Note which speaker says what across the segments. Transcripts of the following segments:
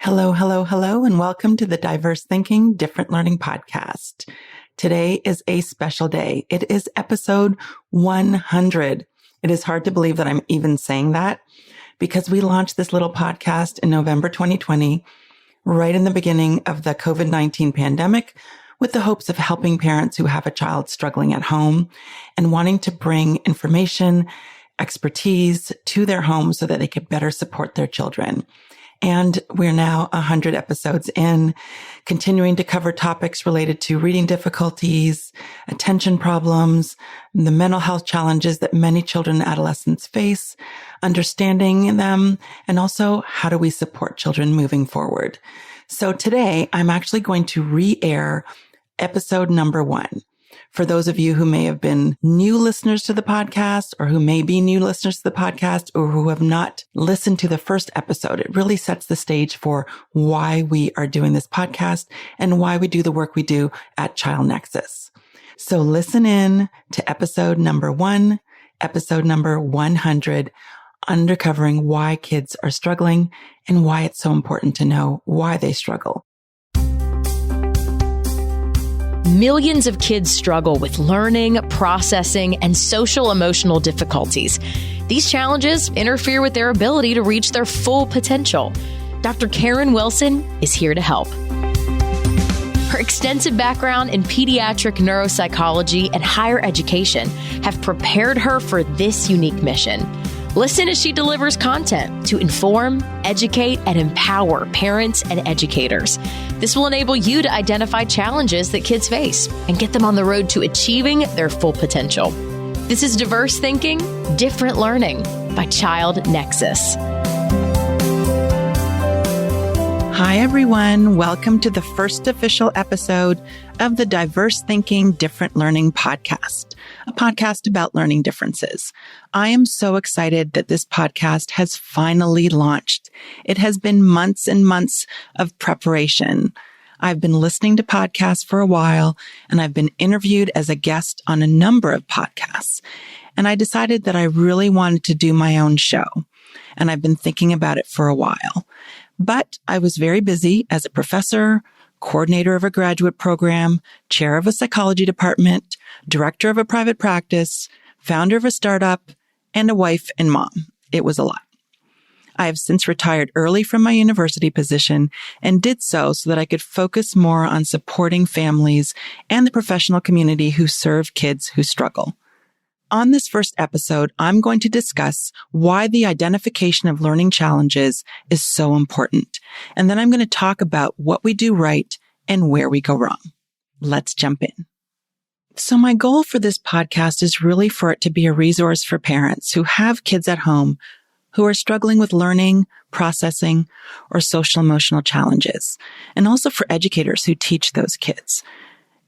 Speaker 1: Hello, hello, hello, and welcome to the Diverse Thinking, Different Learning podcast. Today is a special day. It is episode 100. It is hard to believe that I'm even saying that because we launched this little podcast in November 2020, right in the beginning of the COVID-19 pandemic, with the hopes of helping parents who have a child struggling at home and wanting to bring information, expertise to their homes so that they could better support their children. And we're now 100 episodes in, continuing to cover topics related to reading difficulties, attention problems, the mental health challenges that many children and adolescents face, understanding them, and also how do we support children moving forward. So today I'm actually going to re-air episode number 1. For those of you who may have been new listeners to the podcast or who may be new listeners to the podcast or who have not listened to the first episode, it really sets the stage for why we are doing this podcast and why we do the work we do at ChildNEXUS. So listen in to episode number 1, episode number 100, uncovering why kids are struggling and why it's so important to know why they struggle.
Speaker 2: Millions of kids struggle with learning, processing, and social emotional difficulties. These challenges interfere with their ability to reach their full potential. Dr. Karen Wilson is here to help. Her extensive background in pediatric neuropsychology and higher education have prepared her for this unique mission. Listen as she delivers content to inform, educate, and empower parents and educators. This will enable you to identify challenges that kids face and get them on the road to achieving their full potential. This is Diverse Thinking, Different Learning by ChildNEXUS.
Speaker 1: Hi, everyone. Welcome to the first official episode of the Diverse Thinking, Different Learning podcast, a podcast about learning differences. I am so excited that this podcast has finally launched. It has been months and months of preparation. I've been listening to podcasts for a while, and I've been interviewed as a guest on a number of podcasts. And I decided that I really wanted to do my own show. And I've been thinking about it for a while. But I was very busy as a professor, coordinator of a graduate program, chair of a psychology department, director of a private practice, founder of a startup, and a wife and mom. It was a lot. I have since retired early from my university position and did so that I could focus more on supporting families and the professional community who serve kids who struggle. On this first episode, I'm going to discuss why the identification of learning challenges is so important. And then I'm going to talk about what we do right and where we go wrong. Let's jump in. So my goal for this podcast is really for it to be a resource for parents who have kids at home who are struggling with learning, processing, or social emotional challenges, and also for educators who teach those kids.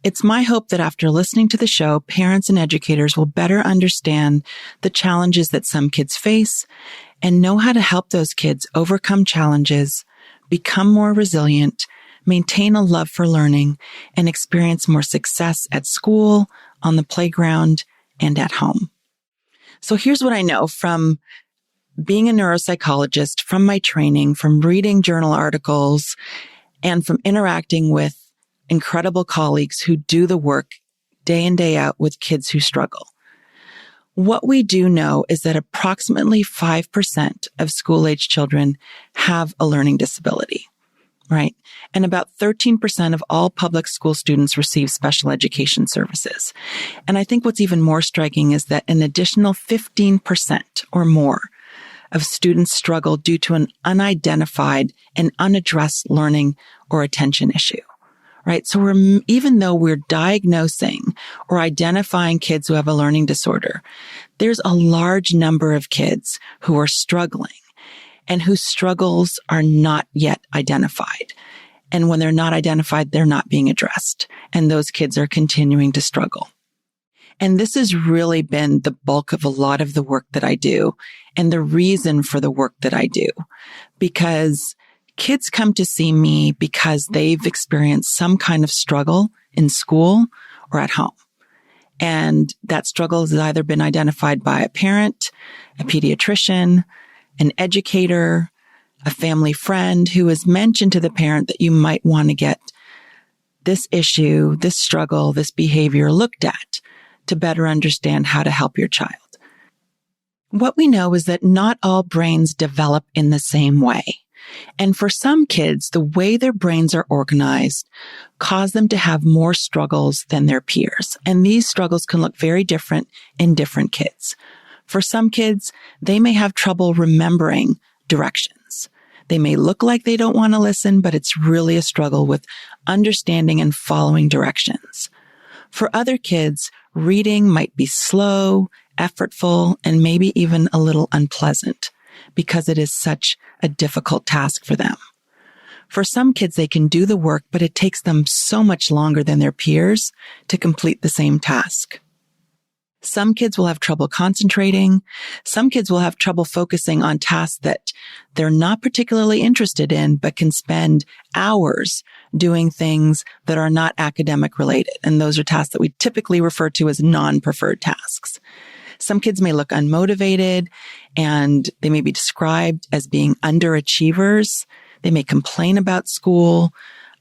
Speaker 1: It's my hope that after listening to the show, parents and educators will better understand the challenges that some kids face and know how to help those kids overcome challenges, become more resilient, maintain a love for learning, and experience more success at school, on the playground, and at home. So here's what I know from being a neuropsychologist, from my training, from reading journal articles, and from interacting with incredible colleagues who do the work day in, day out with kids who struggle. What we do know is that approximately 5% of school-age children have a learning disability, right? And about 13% of all public school students receive special education services. And I think what's even more striking is that an additional 15% or more of students struggle due to an unidentified and unaddressed learning or attention issue. Right. So even though we're diagnosing or identifying kids who have a learning disorder, there's a large number of kids who are struggling and whose struggles are not yet identified. And when they're not identified, they're not being addressed. And those kids are continuing to struggle. And this has really been the bulk of a lot of the work that I do and the reason for the work that I do, because kids come to see me because they've experienced some kind of struggle in school or at home. And that struggle has either been identified by a parent, a pediatrician, an educator, a family friend who has mentioned to the parent that you might want to get this issue, this struggle, this behavior looked at to better understand how to help your child. What we know is that not all brains develop in the same way. And for some kids, the way their brains are organized cause them to have more struggles than their peers. And these struggles can look very different in different kids. For some kids, they may have trouble remembering directions. They may look like they don't want to listen, but it's really a struggle with understanding and following directions. For other kids, reading might be slow, effortful, and maybe even a little unpleasant because it is such a difficult task for them. For some kids, they can do the work, but it takes them so much longer than their peers to complete the same task. Some kids will have trouble concentrating. Some kids will have trouble focusing on tasks that they're not particularly interested in, but can spend hours doing things that are not academic related. And those are tasks that we typically refer to as non-preferred tasks. Some kids may look unmotivated and they may be described as being underachievers. They may complain about school.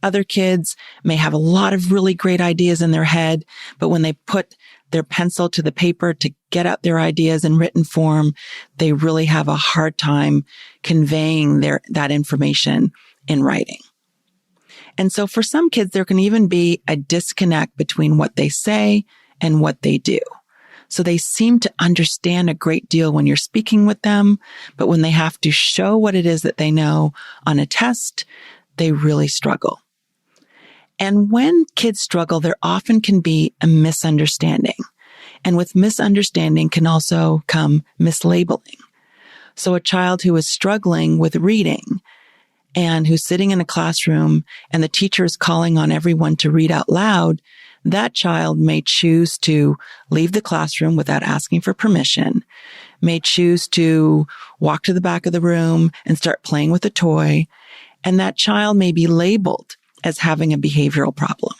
Speaker 1: Other kids may have a lot of really great ideas in their head, but when they put their pencil to the paper to get out their ideas in written form, they really have a hard time conveying that information in writing. And so for some kids, there can even be a disconnect between what they say and what they do. So they seem to understand a great deal when you're speaking with them, but when they have to show what it is that they know on a test, they really struggle. And when kids struggle, there often can be a misunderstanding. And with misunderstanding can also come mislabeling. So a child who is struggling with reading and who's sitting in a classroom and the teacher is calling on everyone to read out loud, that child may choose to leave the classroom without asking for permission, may choose to walk to the back of the room and start playing with a toy, and that child may be labeled as having a behavioral problem.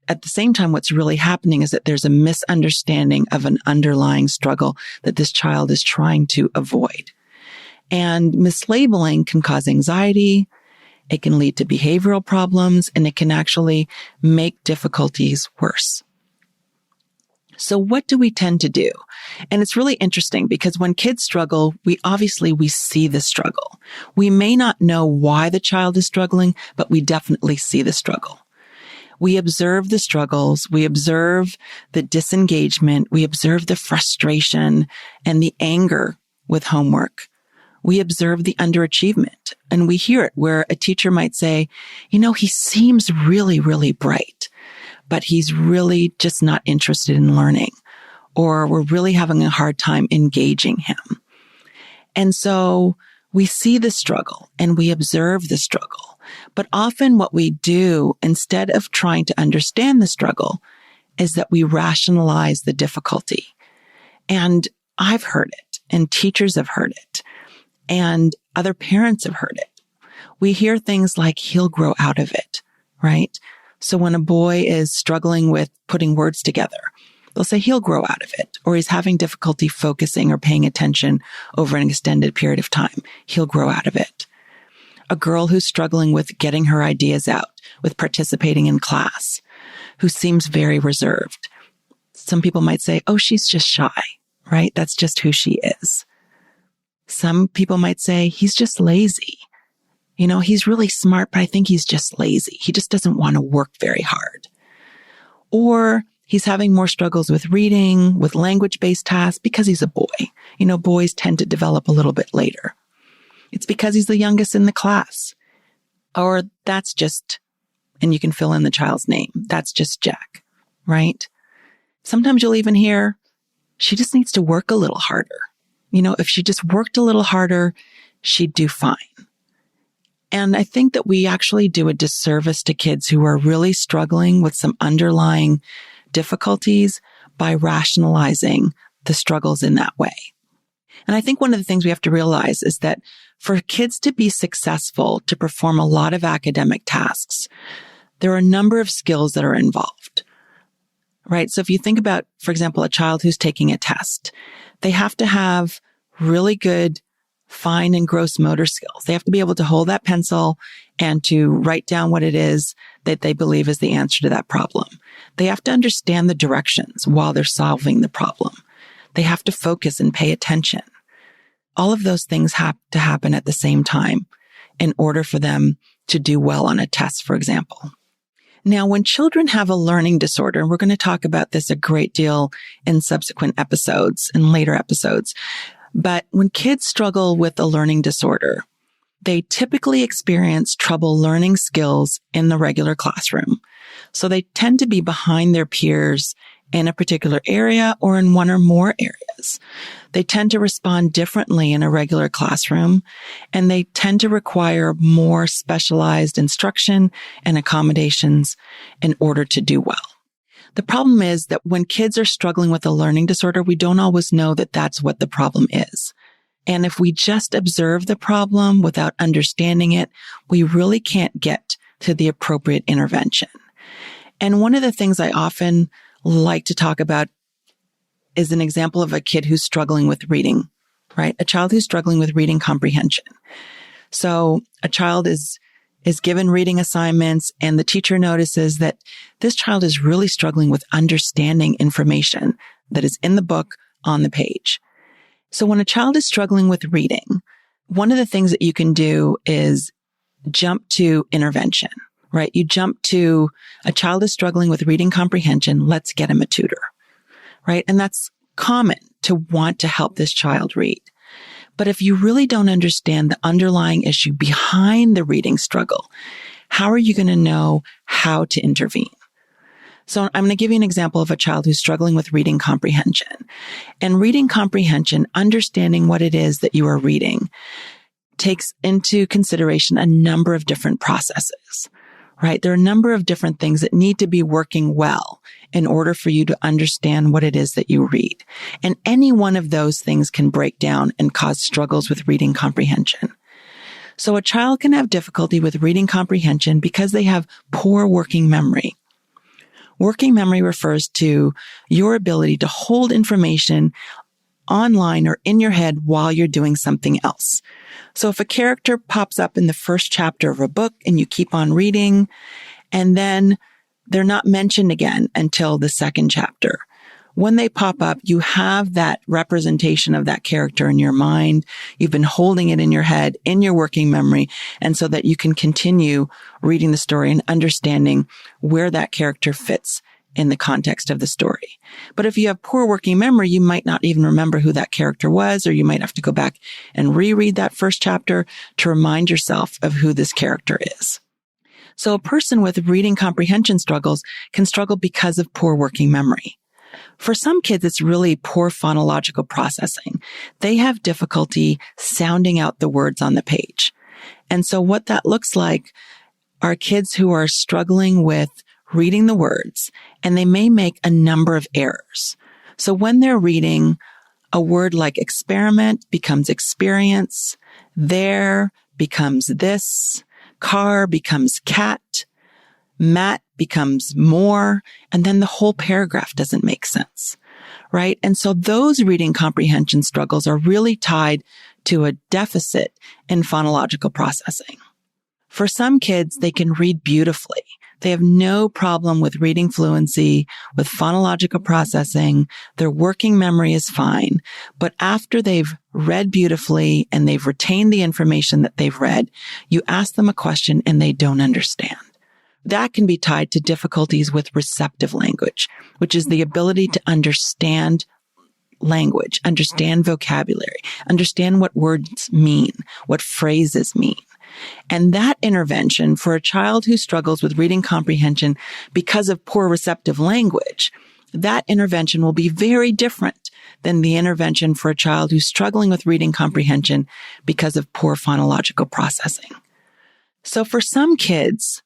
Speaker 1: At the same time, what's really happening is that there's a misunderstanding of an underlying struggle that this child is trying to avoid. And mislabeling can cause anxiety, it can lead to behavioral problems, and it can actually make difficulties worse. So what do we tend to do? And it's really interesting because when kids struggle, we see the struggle. We may not know why the child is struggling, but we definitely see the struggle. We observe the struggles, we observe the disengagement, we observe the frustration and the anger with homework. We observe the underachievement, and we hear it where a teacher might say, he seems really, really bright, but he's really just not interested in learning, or we're really having a hard time engaging him. And so we see the struggle and we observe the struggle. But often what we do, instead of trying to understand the struggle, is that we rationalize the difficulty. And I've heard it, and teachers have heard it, and other parents have heard it. We hear things like, he'll grow out of it, right? So when a boy is struggling with putting words together, they'll say he'll grow out of it, or he's having difficulty focusing or paying attention over an extended period of time. He'll grow out of it. A girl who's struggling with getting her ideas out, with participating in class, who seems very reserved. Some people might say, oh, she's just shy, right? That's just who she is. Some people might say, he's just lazy. He's really smart, but I think he's just lazy. He just doesn't want to work very hard. Or he's having more struggles with reading, with language-based tasks because he's a boy. Boys tend to develop a little bit later. It's because he's the youngest in the class. Or that's just, and you can fill in the child's name. That's just Jack, right? Sometimes you'll even hear, she just needs to work a little harder. If she just worked a little harder, she'd do fine. And I think that we actually do a disservice to kids who are really struggling with some underlying difficulties by rationalizing the struggles in that way. And I think one of the things we have to realize is that for kids to be successful, to perform a lot of academic tasks, there are a number of skills that are involved, right? So if you think about, for example, a child who's taking a test, they have to have really good fine and gross motor skills. They have to be able to hold that pencil and to write down what it is that they believe is the answer to that problem. They have to understand the directions while they're solving the problem. They have to focus and pay attention. All of those things have to happen at the same time in order for them to do well on a test, for example. Now, when children have a learning disorder, and we're going to talk about this a great deal in subsequent episodes and later episodes, but when kids struggle with a learning disorder, they typically experience trouble learning skills in the regular classroom. So they tend to be behind their peers in a particular area or in one or more areas. They tend to respond differently in a regular classroom, and they tend to require more specialized instruction and accommodations in order to do well. The problem is that when kids are struggling with a learning disorder, we don't always know that that's what the problem is. And if we just observe the problem without understanding it, we really can't get to the appropriate intervention. And one of the things I often like to talk about is an example of a kid who's struggling with reading, right? A child who's struggling with reading comprehension. So a child is given reading assignments, and the teacher notices that this child is really struggling with understanding information that is in the book on the page. So when a child is struggling with reading, one of the things that you can do is jump to intervention, right? You jump to a child is struggling with reading comprehension. Let's get him a tutor, right? And that's common to want to help this child read. But if you really don't understand the underlying issue behind the reading struggle, how are you going to know how to intervene? So I'm going to give you an example of a child who's struggling with reading comprehension. And reading comprehension, understanding what it is that you are reading, takes into consideration a number of different processes, right? There are a number of different things that need to be working well in order for you to understand what it is that you read. And any one of those things can break down and cause struggles with reading comprehension. So a child can have difficulty with reading comprehension because they have poor working memory. Working memory refers to your ability to hold information online or in your head while you're doing something else. So if a character pops up in the first chapter of a book and you keep on reading, and then they're not mentioned again until the second chapter, when they pop up, you have that representation of that character in your mind. You've been holding it in your head, in your working memory, and so that you can continue reading the story and understanding where that character fits in the context of the story. But if you have poor working memory, you might not even remember who that character was, or you might have to go back and reread that first chapter to remind yourself of who this character is. So a person with reading comprehension struggles can struggle because of poor working memory. For some kids, it's really poor phonological processing. They have difficulty sounding out the words on the page. And so what that looks like are kids who are struggling with reading the words, and they may make a number of errors. So when they're reading, a word like experiment becomes experience, there becomes this, car becomes cat, mat becomes more, and then the whole paragraph doesn't make sense, right? And so those reading comprehension struggles are really tied to a deficit in phonological processing. For some kids, they can read beautifully. They have no problem with reading fluency, with phonological processing. Their working memory is fine. But after they've read beautifully and they've retained the information that they've read, you ask them a question and they don't understand. That can be tied to difficulties with receptive language, which is the ability to understand language, understand vocabulary, understand what words mean, what phrases mean. And that intervention for a child who struggles with reading comprehension because of poor receptive language, that intervention will be very different than the intervention for a child who's struggling with reading comprehension because of poor phonological processing. So for some kids,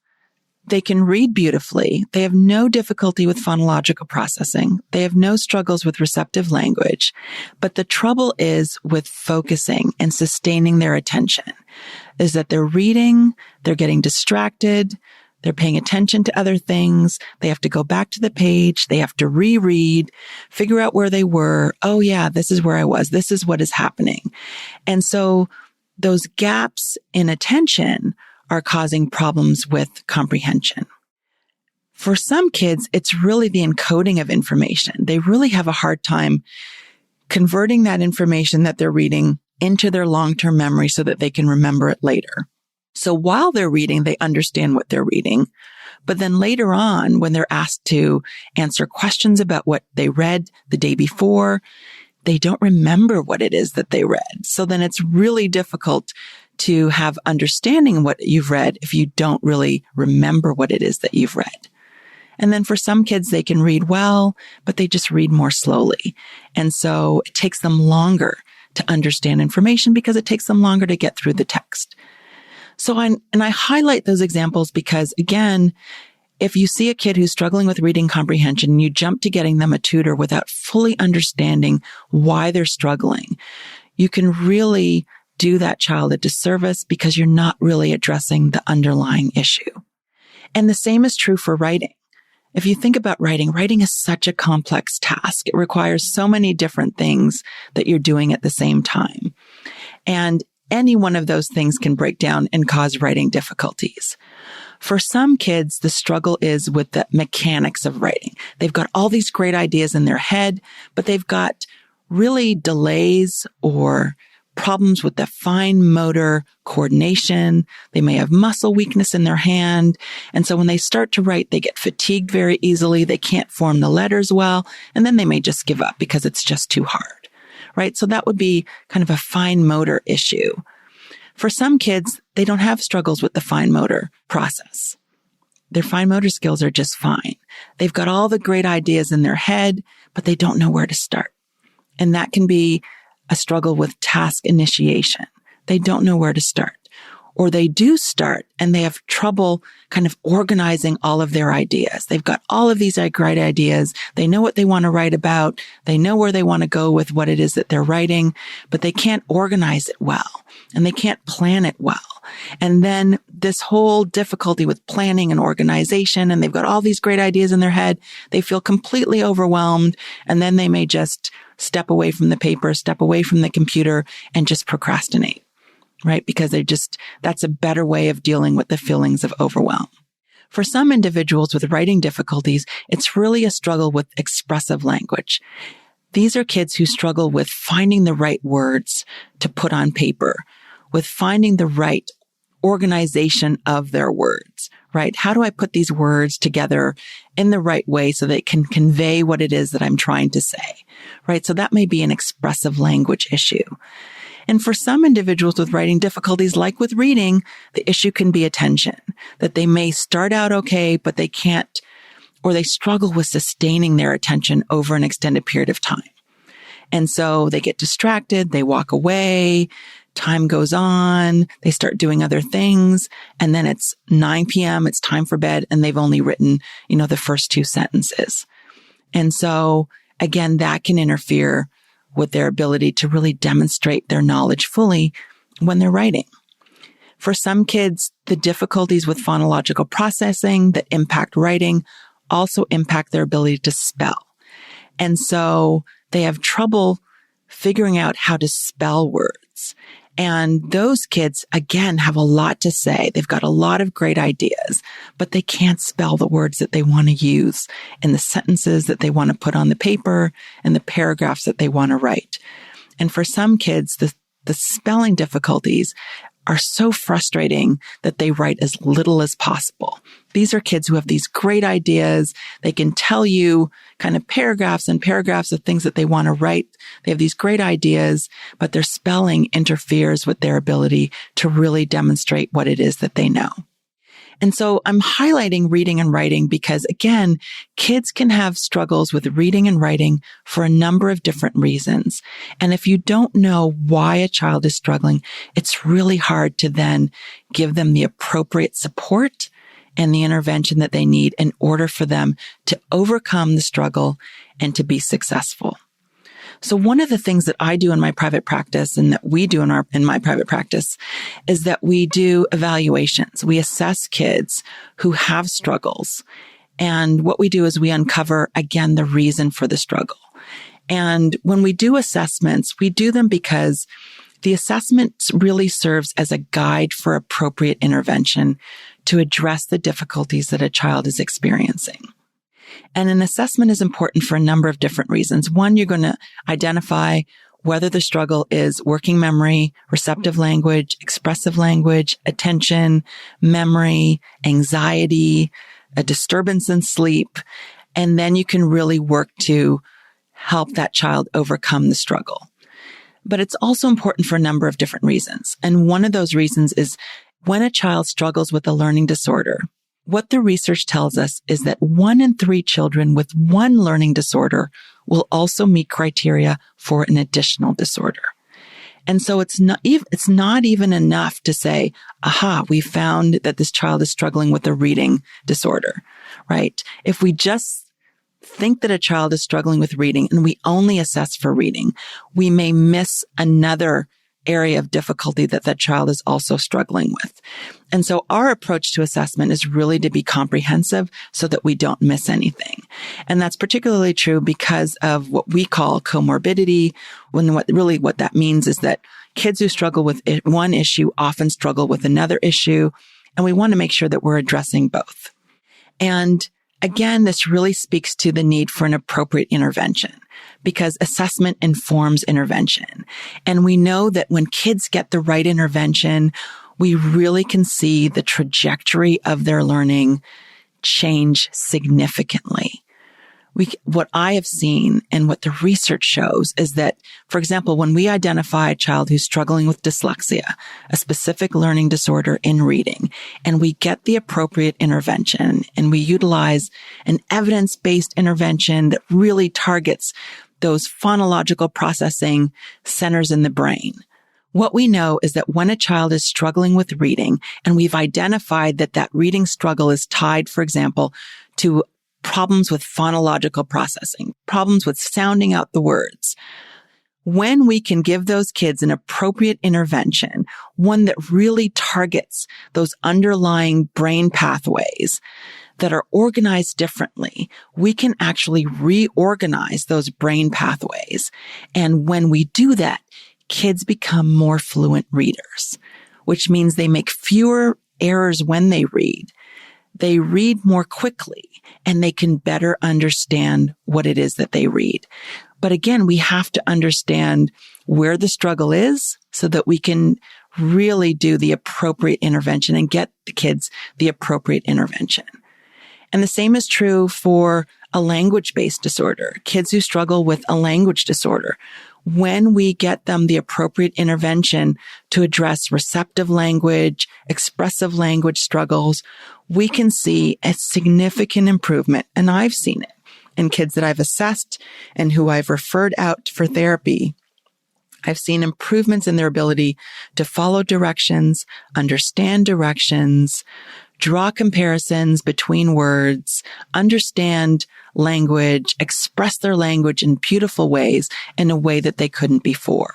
Speaker 1: they can read beautifully. They have no difficulty with phonological processing. They have no struggles with receptive language. But the trouble is with focusing and sustaining their attention, is that they're reading, they're getting distracted, They're paying attention to other things. They have to go back to the page. They have to reread, figure out where they were. Oh yeah, this is where I was. This is what is happening. And so those gaps in attention are causing problems with comprehension. For some kids, it's really the encoding of information. They really have a hard time converting that information that they're reading into their long-term memory so that they can remember it later. So while they're reading, they understand what they're reading. But then later on, when they're asked to answer questions about what they read the day before, they don't remember what it is that they read. So then it's really difficult to have understanding of what you've read if you don't really remember what it is that you've read. And then for some kids, they can read well, but they just read more slowly. And so it takes them longer to understand information because it takes them longer to get through the text. So I highlight those examples because, again, if you see a kid who's struggling with reading comprehension and you jump to getting them a tutor without fully understanding why they're struggling, you can really do that child a disservice because you're not really addressing the underlying issue. And the same is true for writing. If you think about writing is such a complex task. It requires so many different things that you're doing at the same time. And any one of those things can break down and cause writing difficulties. For some kids, the struggle is with the mechanics of writing. They've got all these great ideas in their head, but they've got really delays or problems with the fine motor coordination. They may have muscle weakness in their hand. And so when they start to write, they get fatigued very easily. They can't form the letters well. And then they may just give up because it's just too hard, right? So that would be kind of a fine motor issue. For some kids, they don't have struggles with the fine motor process. Their fine motor skills are just fine. They've got all the great ideas in their head, but they don't know where to start. And that can be a struggle with task initiation. They don't know where to start. Or they do start and they have trouble kind of organizing all of their ideas. They've got all of these great ideas. They know what they want to write about. They know where they want to go with what it is that they're writing, but they can't organize it well and they can't plan it well. And then this whole difficulty with planning and organization, and they've got all these great ideas in their head. They feel completely overwhelmed, and then they may just step away from the paper, step away from the computer, and just procrastinate. Right? Because that's a better way of dealing with the feelings of overwhelm. For some individuals with writing difficulties, it's really a struggle with expressive language. These are kids who struggle with finding the right words to put on paper, with finding the right organization of their words, right? How do I put these words together in the right way so they can convey what it is that I'm trying to say, right? So that may be an expressive language issue. And for some individuals with writing difficulties, like with reading, the issue can be attention, that they may start out okay, but they can't, or they struggle with sustaining their attention over an extended period of time. And so they get distracted, they walk away, time goes on, they start doing other things, and then it's 9 p.m., it's time for bed, and they've only written, the first 2 sentences. And so again, that can interfere with their ability to really demonstrate their knowledge fully when they're writing. For some kids, the difficulties with phonological processing that impact writing also impact their ability to spell. And so they have trouble figuring out how to spell words. And those kids, again, have a lot to say. They've got a lot of great ideas, but they can't spell the words that they want to use in the sentences that they want to put on the paper and the paragraphs that they want to write. And for some kids, the spelling difficulties are so frustrating that they write as little as possible. These are kids who have these great ideas. They can tell you kind of paragraphs and paragraphs of things that they want to write. They have these great ideas, but their spelling interferes with their ability to really demonstrate what it is that they know. And so I'm highlighting reading and writing because, again, kids can have struggles with reading and writing for a number of different reasons. And if you don't know why a child is struggling, it's really hard to then give them the appropriate support and the intervention that they need in order for them to overcome the struggle and to be successful. So one of the things that I do in my private practice and that we do in my private practice is that we do evaluations. We assess kids who have struggles. And what we do is we uncover, again, the reason for the struggle. And when we do assessments, we do them because the assessment really serves as a guide for appropriate intervention to address the difficulties that a child is experiencing. And an assessment is important for a number of different reasons. One, you're going to identify whether the struggle is working memory, receptive language, expressive language, attention, memory, anxiety, a disturbance in sleep. And then you can really work to help that child overcome the struggle. But it's also important for a number of different reasons. And one of those reasons is when a child struggles with a learning disorder, what the research tells us is that 1 in 3 children with one learning disorder will also meet criteria for an additional disorder. And so it's not even enough to say, aha, we found that this child is struggling with a reading disorder, right? If we just think that a child is struggling with reading and we only assess for reading, we may miss another area of difficulty that that child is also struggling with. And so our approach to assessment is really to be comprehensive so that we don't miss anything. And that's particularly true because of what we call comorbidity, when what that means is that kids who struggle with one issue often struggle with another issue. And we want to make sure that we're addressing both. And again, this really speaks to the need for an appropriate intervention because assessment informs intervention. And we know that when kids get the right intervention, we really can see the trajectory of their learning change significantly. What I have seen and what the research shows is that, for example, when we identify a child who's struggling with dyslexia, a specific learning disorder in reading, and we get the appropriate intervention and we utilize an evidence-based intervention that really targets those phonological processing centers in the brain. What we know is that when a child is struggling with reading, and we've identified that that reading struggle is tied, for example, to problems with phonological processing, problems with sounding out the words. When we can give those kids an appropriate intervention, one that really targets those underlying brain pathways that are organized differently, we can actually reorganize those brain pathways. And when we do that, kids become more fluent readers, which means they make fewer errors when they read. They read more quickly and they can better understand what it is that they read. But again, we have to understand where the struggle is so that we can really do the appropriate intervention and get the kids the appropriate intervention. And the same is true for a language-based disorder, kids who struggle with a language disorder. When we get them the appropriate intervention to address receptive language, expressive language struggles, we can see a significant improvement. And I've seen it in kids that I've assessed and who I've referred out for therapy. I've seen improvements in their ability to follow directions, understand directions, draw comparisons between words, understand language, express their language in beautiful ways in a way that they couldn't before.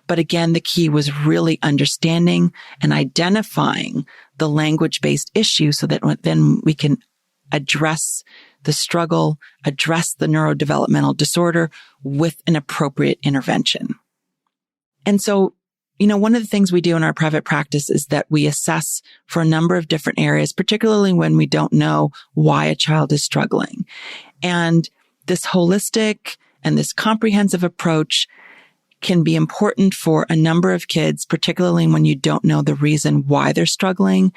Speaker 1: But again, the key was really understanding and identifying the language-based issue so that then we can address the struggle, address the neurodevelopmental disorder with an appropriate intervention. And so, one of the things we do in our private practice is that we assess for a number of different areas, particularly when we don't know why a child is struggling. And this holistic and this comprehensive approach can be important for a number of kids, particularly when you don't know the reason why they're struggling.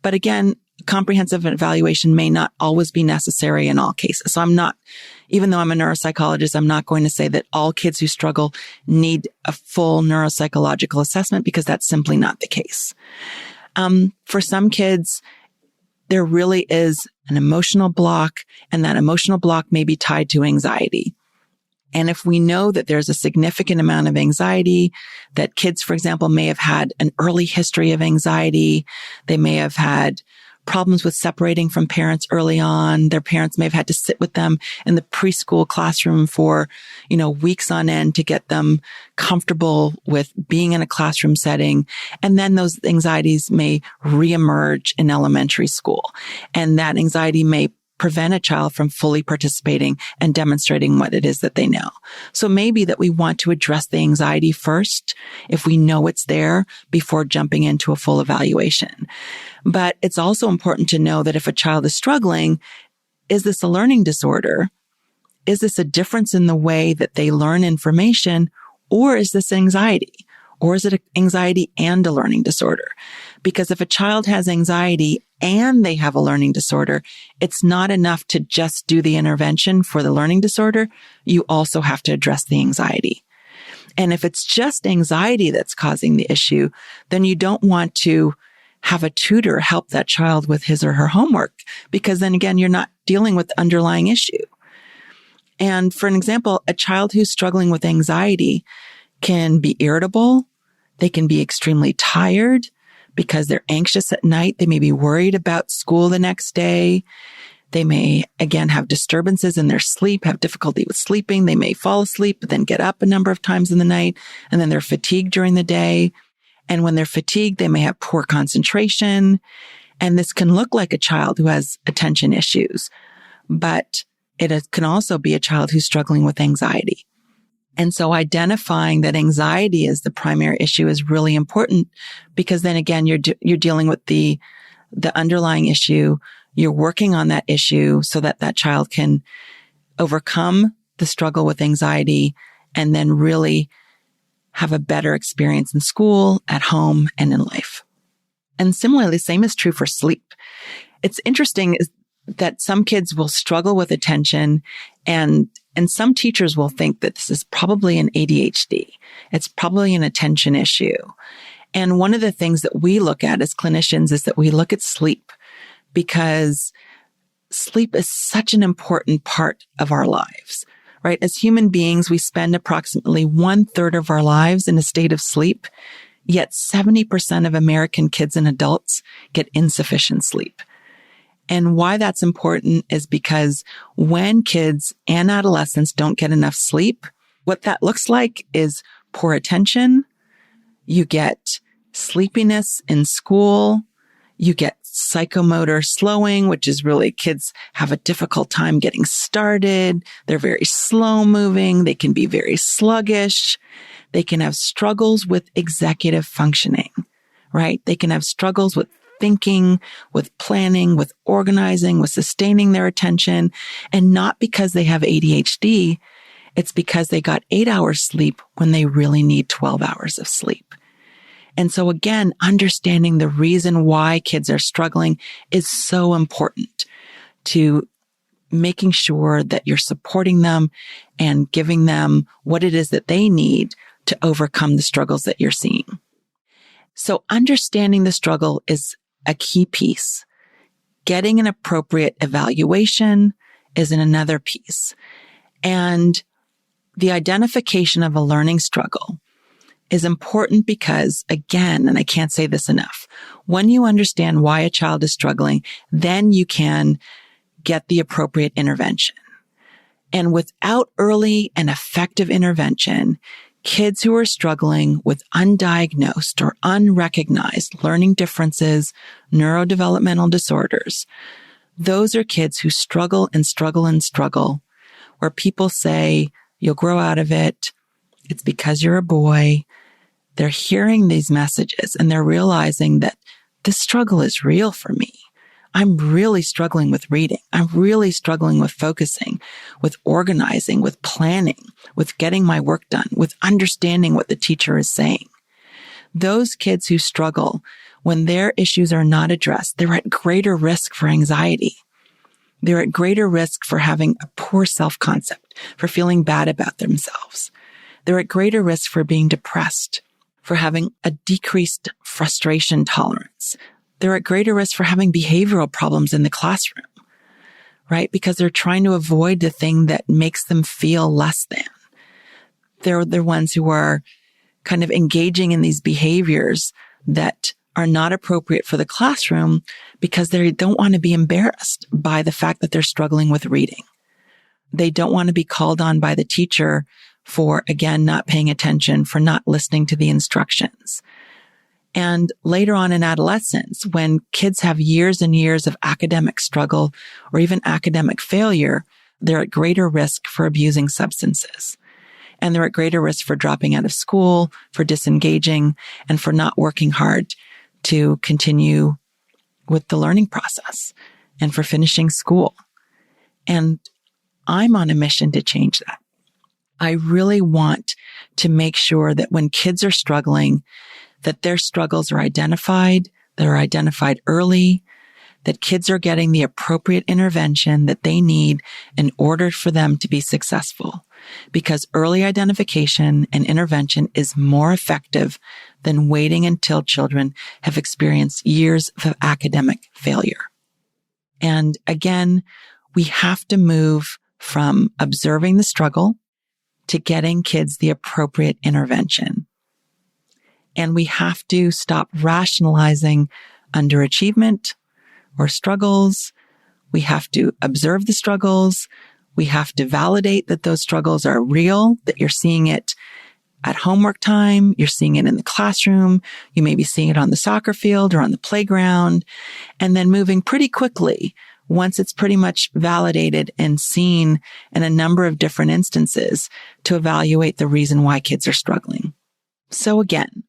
Speaker 1: But again, comprehensive evaluation may not always be necessary in all cases. So even though I'm a neuropsychologist, I'm not going to say that all kids who struggle need a full neuropsychological assessment because that's simply not the case. For some kids, there really is an emotional block, and that emotional block may be tied to anxiety. And if we know that there's a significant amount of anxiety, that kids, for example, may have had an early history of anxiety, they may have had problems with separating from parents early on. Their parents may have had to sit with them in the preschool classroom for, weeks on end to get them comfortable with being in a classroom setting. And then those anxieties may reemerge in elementary school. And that anxiety may prevent a child from fully participating and demonstrating what it is that they know. So maybe that we want to address the anxiety first, if we know it's there, before jumping into a full evaluation. But it's also important to know that if a child is struggling, is this a learning disorder? Is this a difference in the way that they learn information? Or is this anxiety? Or is it anxiety and a learning disorder? Because if a child has anxiety and they have a learning disorder, it's not enough to just do the intervention for the learning disorder. You also have to address the anxiety. And if it's just anxiety that's causing the issue, then you don't want to have a tutor help that child with his or her homework, because then again, you're not dealing with the underlying issue. And for an example, a child who's struggling with anxiety can be irritable. They can be extremely tired because they're anxious at night. They may be worried about school the next day. They may, again, have disturbances in their sleep, have difficulty with sleeping. They may fall asleep, but then get up a number of times in the night, and then they're fatigued during the day. And when they're fatigued, they may have poor concentration. And this can look like a child who has attention issues, but it can also be a child who's struggling with anxiety. And so identifying that anxiety is the primary issue is really important, because then again, you're dealing with the underlying issue. You're working on that issue so that that child can overcome the struggle with anxiety and then really have a better experience in school, at home, and in life. And similarly, the same is true for sleep. It's interesting is that some kids will struggle with attention, and some teachers will think that this is probably an ADHD. It's probably an attention issue. And one of the things that we look at as clinicians is that we look at sleep, because sleep is such an important part of our lives, right? As human beings, we spend approximately 1/3 of our lives in a state of sleep, yet 70% of American kids and adults get insufficient sleep. And why that's important is because when kids and adolescents don't get enough sleep, what that looks like is poor attention. You get sleepiness in school. You get psychomotor slowing, which is really kids have a difficult time getting started. They're very slow moving. They can be very sluggish. They can have struggles with executive functioning, right? They can have struggles with thinking, with planning, with organizing, with sustaining their attention. And not because they have ADHD, it's because they got 8 hours sleep when they really need 12 hours of sleep. And so again, understanding the reason why kids are struggling is so important to making sure that you're supporting them and giving them what it is that they need to overcome the struggles that you're seeing. So understanding the struggle is a key piece. Getting an appropriate evaluation is another piece. And the identification of a learning struggle is important because, again, and I can't say this enough, when you understand why a child is struggling, then you can get the appropriate intervention. And without early and effective intervention, kids who are struggling with undiagnosed or unrecognized learning differences, neurodevelopmental disorders, those are kids who struggle and struggle and struggle, where people say, you'll grow out of it. It's because you're a boy. They're hearing these messages and they're realizing that this struggle is real for me. I'm really struggling with reading. I'm really struggling with focusing, with organizing, with planning, with getting my work done, with understanding what the teacher is saying. Those kids who struggle, when their issues are not addressed, they're at greater risk for anxiety. They're at greater risk for having a poor self-concept, for feeling bad about themselves. They're at greater risk for being depressed, for having a decreased frustration tolerance. They're at greater risk for having behavioral problems in the classroom, right? Because they're trying to avoid the thing that makes them feel less than. They're the ones who are kind of engaging in these behaviors that are not appropriate for the classroom because they don't want to be embarrassed by the fact that they're struggling with reading. They don't want to be called on by the teacher for, again, not paying attention, for not listening to the instructions. And later on in adolescence, when kids have years and years of academic struggle or even academic failure, they're at greater risk for abusing substances. And they're at greater risk for dropping out of school, for disengaging, and for not working hard to continue with the learning process and for finishing school. And I'm on a mission to change that. I really want to make sure that when kids are struggling, that their struggles are identified, they're identified early, that kids are getting the appropriate intervention that they need in order for them to be successful. Because early identification and intervention is more effective than waiting until children have experienced years of academic failure. And again, we have to move from observing the struggle to getting kids the appropriate intervention. And we have to stop rationalizing underachievement or struggles. We have to observe the struggles. We have to validate that those struggles are real, that you're seeing it at homework time, you're seeing it in the classroom, you may be seeing it on the soccer field or on the playground, and then moving pretty quickly once it's pretty much validated and seen in a number of different instances to evaluate the reason why kids are struggling. So again,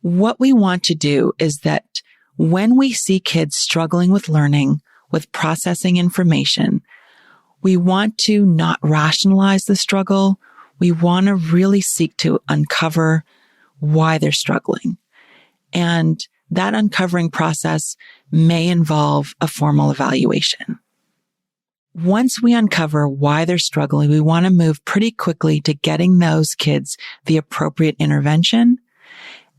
Speaker 1: what we want to do is that when we see kids struggling with learning, with processing information, we want to not rationalize the struggle. We want to really seek to uncover why they're struggling. And that uncovering process may involve a formal evaluation. Once we uncover why they're struggling, we want to move pretty quickly to getting those kids the appropriate intervention.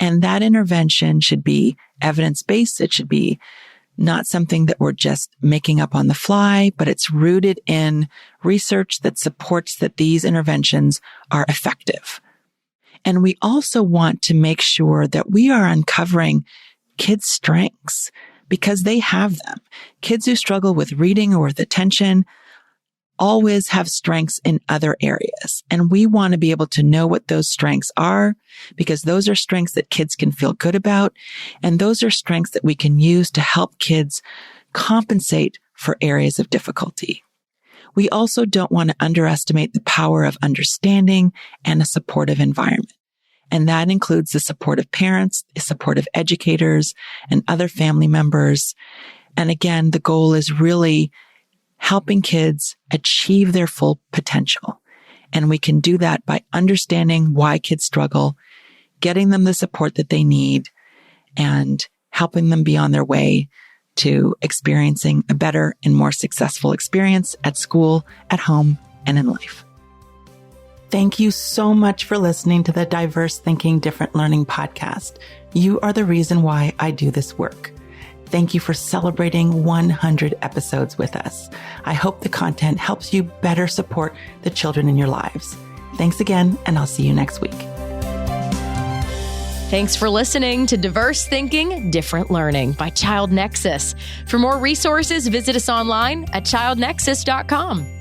Speaker 1: And that intervention should be evidence-based. It should be not something that we're just making up on the fly, but it's rooted in research that supports that these interventions are effective. And we also want to make sure that we are uncovering kids' strengths because they have them. Kids who struggle with reading or with attention always have strengths in other areas. And we want to be able to know what those strengths are because those are strengths that kids can feel good about. And those are strengths that we can use to help kids compensate for areas of difficulty. We also don't want to underestimate the power of understanding and a supportive environment. And that includes the support of parents, the support of educators and other family members. And again, the goal is really helping kids achieve their full potential. And we can do that by understanding why kids struggle, getting them the support that they need, and helping them be on their way to experiencing a better and more successful experience at school, at home, and in life. Thank you so much for listening to the Diverse Thinking, Different Learning podcast. You are the reason why I do this work. Thank you for celebrating 100 episodes with us. I hope the content helps you better support the children in your lives. Thanks again, and I'll see you next week.
Speaker 2: Thanks for listening to Diverse Thinking, Different Learning by ChildNEXUS. For more resources, visit us online at childnexus.com.